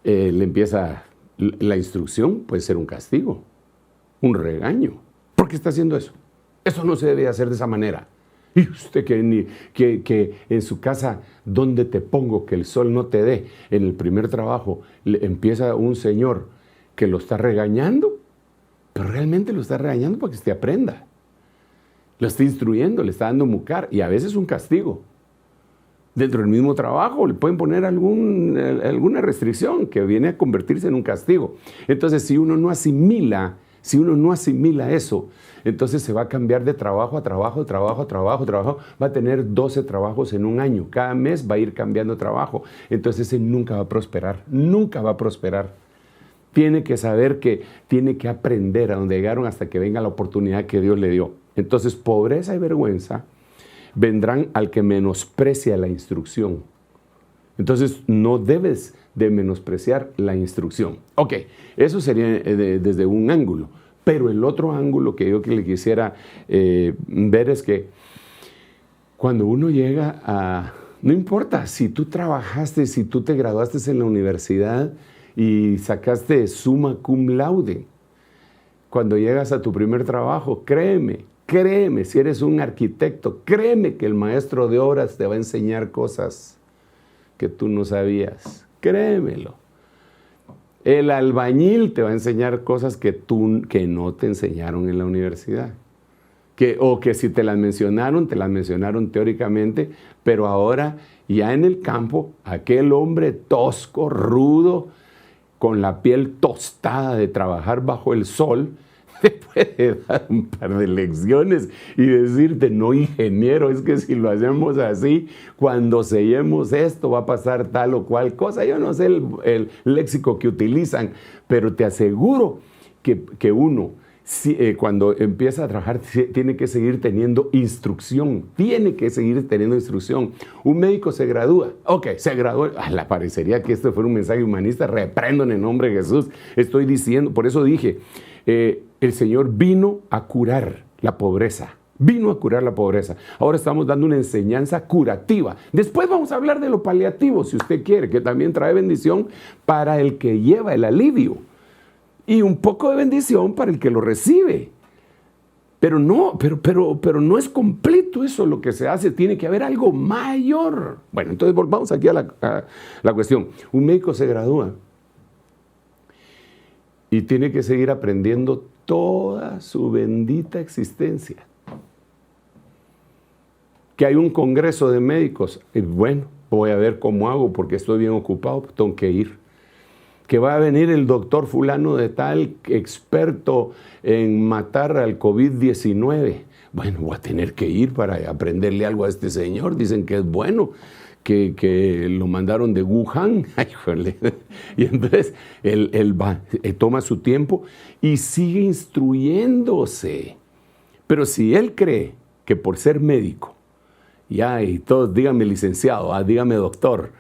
le empieza, la instrucción puede ser un castigo, un regaño. ¿Por qué está haciendo eso? Eso no se debe hacer de esa manera. Y usted que en su casa, ¿dónde te pongo que el sol no te dé? En el primer trabajo empieza un señor que lo está regañando, pero realmente lo está regañando para que usted aprenda. Lo está instruyendo, le está dando mucar y a veces un castigo. Dentro del mismo trabajo le pueden poner alguna restricción que viene a convertirse en un castigo. Entonces, si uno no asimila eso, entonces se va a cambiar de trabajo a trabajo. Va a tener 12 trabajos en un año. Cada mes va a ir cambiando de trabajo. Entonces, él nunca va a prosperar. Tiene que saber que tiene que aprender a donde llegaron hasta que venga la oportunidad que Dios le dio. Entonces, pobreza y vergüenza vendrán al que menosprecia la instrucción. Entonces, no debes de menospreciar la instrucción. Ok, eso sería desde un ángulo. Pero el otro ángulo que yo le quisiera ver es que cuando uno llega a... No importa si tú trabajaste, si tú te graduaste en la universidad y sacaste summa cum laude. Cuando llegas a tu primer trabajo, créeme, si eres un arquitecto, créeme que el maestro de obras te va a enseñar cosas que tú no sabías. Créemelo. El albañil te va a enseñar cosas que no te enseñaron en la universidad. O que si te las mencionaron teóricamente, pero ahora ya en el campo, aquel hombre tosco, rudo, con la piel tostada de trabajar bajo el sol, te puede dar un par de lecciones y decirte, no, ingeniero, es que si lo hacemos así, cuando sellemos esto va a pasar tal o cual cosa. Yo no sé el léxico que utilizan, pero te aseguro que uno, cuando empieza a trabajar, tiene que seguir teniendo instrucción. Un médico se gradúa. Ok, se graduó. Le parecería que esto fuera un mensaje humanista. Reprendo en el nombre de Jesús. Estoy diciendo, por eso dije, el Señor vino a curar la pobreza. Ahora estamos dando una enseñanza curativa. Después vamos a hablar de lo paliativo, si usted quiere, que también trae bendición para el que lleva el alivio. Y un poco de bendición para el que lo recibe. Pero no es completo eso lo que se hace. Tiene que haber algo mayor. Bueno, entonces volvamos aquí a la cuestión. Un médico se gradúa y tiene que seguir aprendiendo toda su bendita existencia. que hay un congreso de médicos. Y bueno, voy a ver cómo hago porque estoy bien ocupado, tengo que ir. Que va a venir el doctor fulano de tal, experto en matar al COVID-19. Bueno, voy a tener que ir para aprenderle algo a este señor. Dicen que es bueno, que lo mandaron de Wuhan. Ay, jole. Y entonces él va, toma su tiempo y sigue instruyéndose. Pero si él cree que por ser médico, ya, y todos, dígame licenciado, dígame doctor,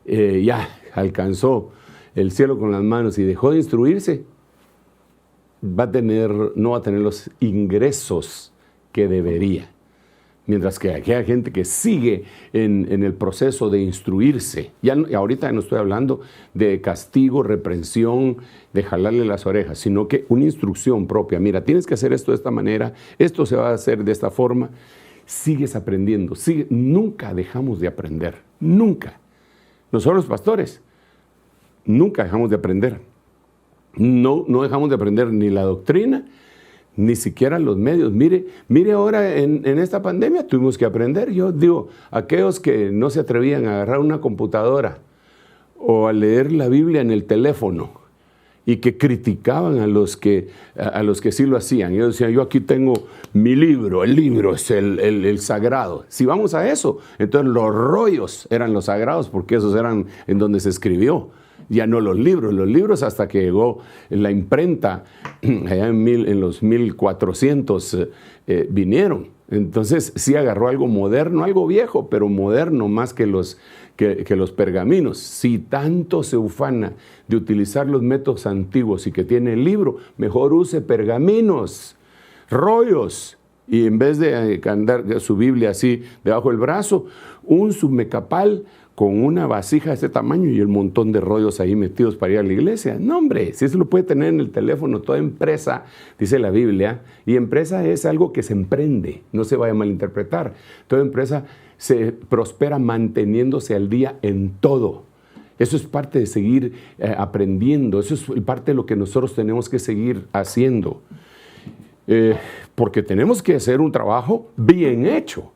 ya alcanzó el cielo con las manos y dejó de instruirse, no va a tener los ingresos que debería. Mientras que aquí hay gente que sigue en el proceso de instruirse. Ahorita no estoy hablando de castigo, reprensión, de jalarle las orejas, sino que una instrucción propia. Mira, tienes que hacer esto de esta manera, esto se va a hacer de esta forma. Sigues aprendiendo, nunca dejamos de aprender, nunca. Nosotros los pastores, nunca dejamos de aprender. No dejamos de aprender ni la doctrina, ni siquiera los medios. Mire ahora en esta pandemia tuvimos que aprender. Yo digo, aquellos que no se atrevían a agarrar una computadora o a leer la Biblia en el teléfono y que criticaban a los que sí lo hacían. Yo decía, yo aquí tengo mi libro, el libro es el sagrado. Si vamos a eso, entonces los rollos eran los sagrados porque esos eran en donde se escribió. Ya no los libros hasta que llegó la imprenta, allá en los 1400 vinieron. Entonces sí agarró algo moderno, algo viejo, pero moderno más que los pergaminos. Si tanto se ufana de utilizar los métodos antiguos y que tiene el libro, mejor use pergaminos, rollos. Y en vez de andar su Biblia así debajo del brazo, un submecapal con una vasija de este tamaño y el montón de rollos ahí metidos para ir a la iglesia. No, hombre, si eso lo puede tener en el teléfono, toda empresa, dice la Biblia, y empresa es algo que se emprende, no se vaya a malinterpretar. Toda empresa se prospera manteniéndose al día en todo. Eso es parte de seguir aprendiendo, eso es parte de lo que nosotros tenemos que seguir haciendo. Porque tenemos que hacer un trabajo bien hecho.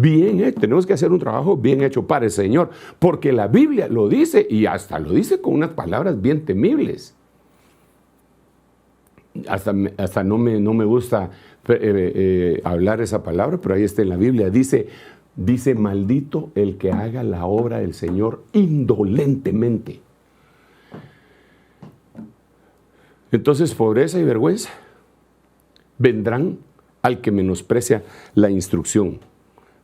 Bien hecho, tenemos que hacer un trabajo bien hecho para el Señor, porque la Biblia lo dice y hasta lo dice con unas palabras bien temibles. Hasta no me gusta hablar esa palabra, pero ahí está en la Biblia. Dice, maldito el que haga la obra del Señor indolentemente. Entonces, pobreza y vergüenza vendrán al que menosprecia la instrucción.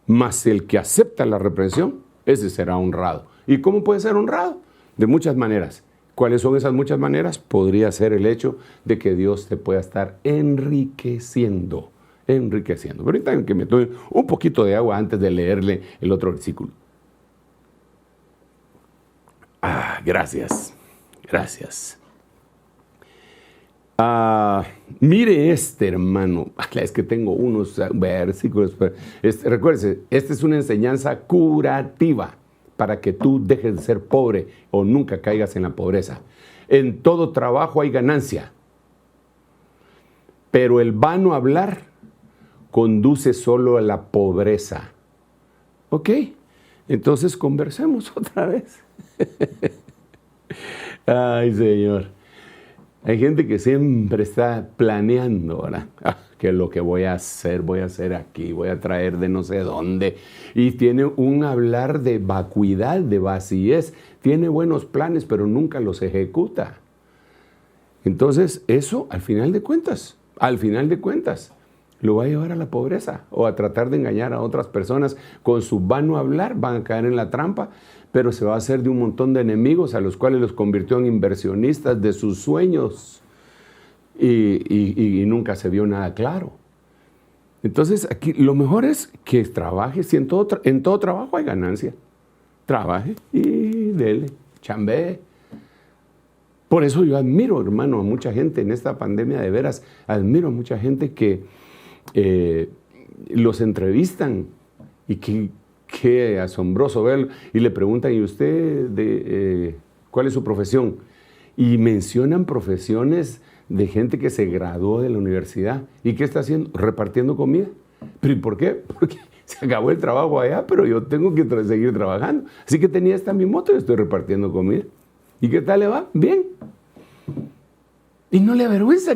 Mas el que acepta la reprensión, ese será honrado. ¿Y cómo puede ser honrado? De muchas maneras. ¿Cuáles son esas muchas maneras? Podría ser el hecho de que Dios te pueda estar enriqueciendo. Pero ahorita que me tome un poquito de agua antes de leerle el otro versículo. Gracias. Mire hermano, es que tengo unos versículos, recuérdese, esta es una enseñanza curativa para que tú dejes de ser pobre o nunca caigas en la pobreza. En todo trabajo hay ganancia, pero el vano hablar conduce solo a la pobreza. ¿Ok? Entonces conversemos otra vez. Ay, Señor. Hay gente que siempre está planeando, ¿verdad? Que lo que voy a hacer aquí, voy a traer de no sé dónde. Y tiene un hablar de vacuidad, de vacíez. Tiene buenos planes, pero nunca los ejecuta. Entonces, eso, al final de cuentas, lo va a llevar a la pobreza o a tratar de engañar a otras personas. Con su vano hablar van a caer en la trampa, pero se va a hacer de un montón de enemigos a los cuales los convirtió en inversionistas de sus sueños y nunca se vio nada claro. Entonces, aquí lo mejor es que trabaje, si en todo trabajo hay ganancia. Trabaje y dele, chambee. Por eso yo admiro, hermano, a mucha gente en esta pandemia, de veras, admiro a mucha gente que los entrevistan y qué asombroso verlo, y le preguntan, ¿y usted cuál es su profesión? Y mencionan profesiones de gente que se graduó de la universidad. ¿Y qué está haciendo? Repartiendo comida. ¿Pero y por qué? se acabó el trabajo allá, pero yo tengo que seguir trabajando. Así que tenía esta mi moto y estoy repartiendo comida. ¿Y qué tal le va? Bien. Y no le avergüenza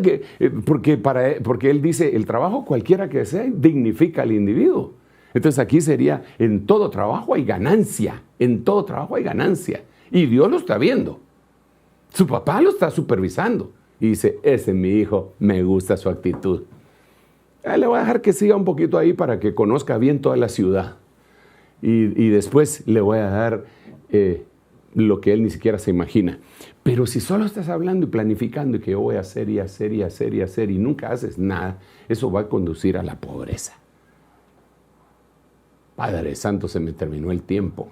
porque él dice, el trabajo cualquiera que sea dignifica al individuo. Entonces aquí sería, en todo trabajo hay ganancia, en todo trabajo hay ganancia. Y Dios lo está viendo. Su papá lo está supervisando. Y dice, ese es mi hijo, me gusta su actitud. Le voy a dejar que siga un poquito ahí para que conozca bien toda la ciudad. Y después le voy a dar lo que él ni siquiera se imagina. Pero si solo estás hablando y planificando y que yo voy a hacer y hacer y hacer y hacer y nunca haces nada, eso va a conducir a la pobreza. Padre Santo, se me terminó el tiempo.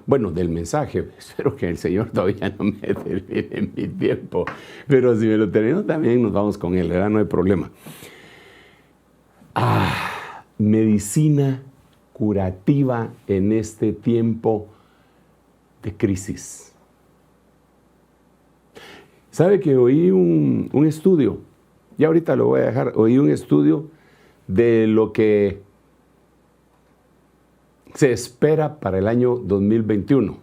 Bueno, del mensaje, espero que el Señor todavía no me termine mi tiempo. Pero si me lo termino también nos vamos con él, ¿verdad? No hay problema. Medicina curativa en este tiempo de crisis. ¿Sabe que oí un estudio? Y ahorita lo voy a dejar. Oí un estudio de lo que se espera para el año 2021.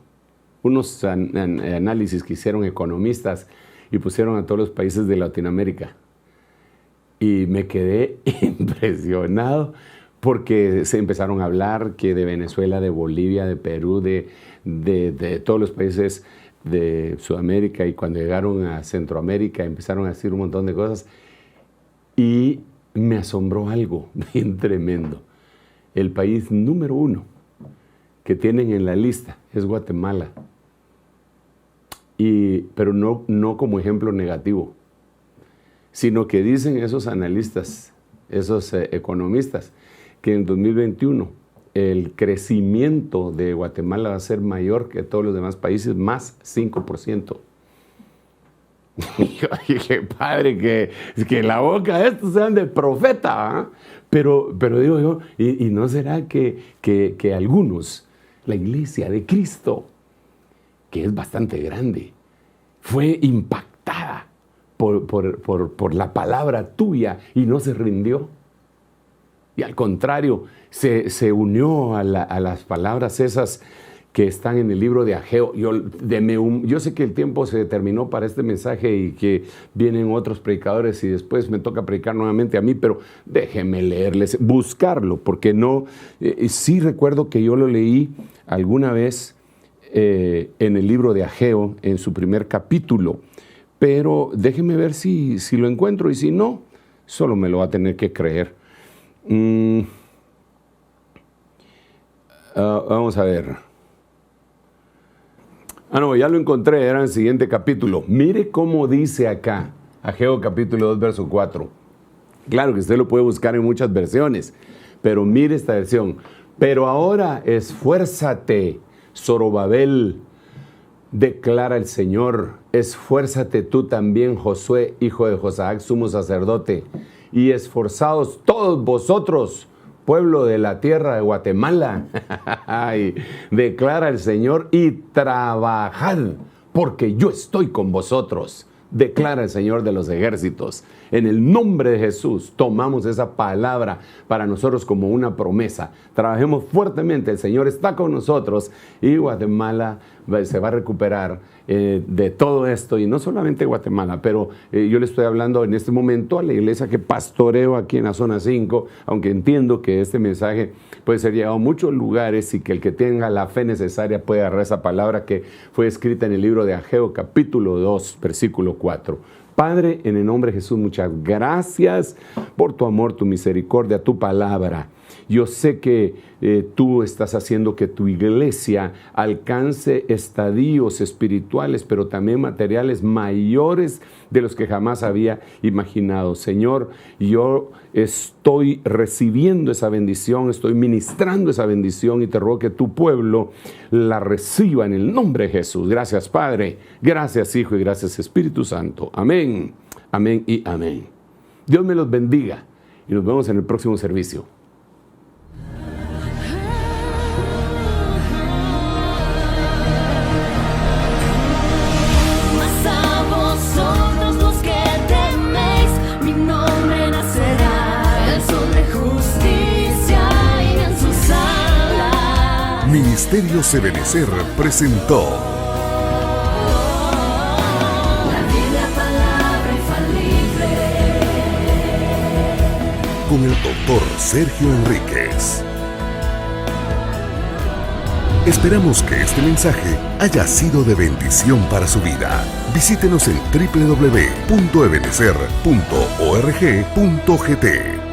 Unos análisis que hicieron economistas y pusieron a todos los países de Latinoamérica. Y me quedé impresionado porque se empezaron a hablar que de Venezuela, de Bolivia, de Perú, de todos los países de Sudamérica, y cuando llegaron a Centroamérica empezaron a decir un montón de cosas. Y me asombró algo bien tremendo. El país número 1 que tienen en la lista es Guatemala. Pero no como ejemplo negativo, sino que dicen esos analistas, esos economistas, que en 2021 el crecimiento de Guatemala va a ser mayor que todos los demás países, más 5%. Dije, padre, que la boca de estos sean de profeta, ¿eh? Pero digo yo, ¿y no será que algunos, la iglesia de Cristo, que es bastante grande, fue impactada por la palabra tuya y no se rindió? Y al contrario, se unió a las palabras esas que están en el libro de Ageo. Yo sé que el tiempo se terminó para este mensaje y que vienen otros predicadores y después me toca predicar nuevamente a mí, pero déjenme leerles, buscarlo, porque no, sí recuerdo que yo lo leí alguna vez en el libro de Ageo, en su primer capítulo, pero déjenme ver si lo encuentro, y si no, solo me lo va a tener que creer. Vamos a ver. No, ya lo encontré, era en el siguiente capítulo. Mire cómo dice acá, Ageo capítulo 2, verso 4. Claro que usted lo puede buscar en muchas versiones, pero mire esta versión. Pero ahora esfuérzate, Zorobabel, declara el Señor. Esfuérzate tú también, Josué, hijo de Josadak, sumo sacerdote, y esforzaos todos vosotros, pueblo de la tierra de Guatemala, declara el Señor, y trabajad, porque yo estoy con vosotros, declara el Señor de los ejércitos. En el nombre de Jesús tomamos esa palabra para nosotros como una promesa. Trabajemos fuertemente, el Señor está con nosotros y Guatemala se va a recuperar de todo esto. Y no solamente Guatemala, pero yo le estoy hablando en este momento a la iglesia que pastoreo aquí en la zona 5, aunque entiendo que este mensaje puede ser llevado a muchos lugares y que el que tenga la fe necesaria puede agarrar esa palabra que fue escrita en el libro de Ageo capítulo 2, versículo 4. Padre, en el nombre de Jesús, muchas gracias por tu amor, tu misericordia, tu palabra. Yo sé que tú estás haciendo que tu iglesia alcance estadios espirituales, pero también materiales mayores de los que jamás había imaginado. Señor, yo estoy recibiendo esa bendición, estoy ministrando esa bendición y te ruego que tu pueblo la reciba en el nombre de Jesús. Gracias, Padre, gracias, Hijo, y gracias, Espíritu Santo. Amén, amén y amén. Dios me los bendiga y nos vemos en el próximo servicio. Mi nombre nacerá, el sol de justicia y en su Ministerios Ebenecer presentó La Biblia, palabra infalible. con el doctor Sergio Enríquez. Esperamos que este mensaje haya sido de bendición para su vida. Visítenos en www.ebenecer.org.gt.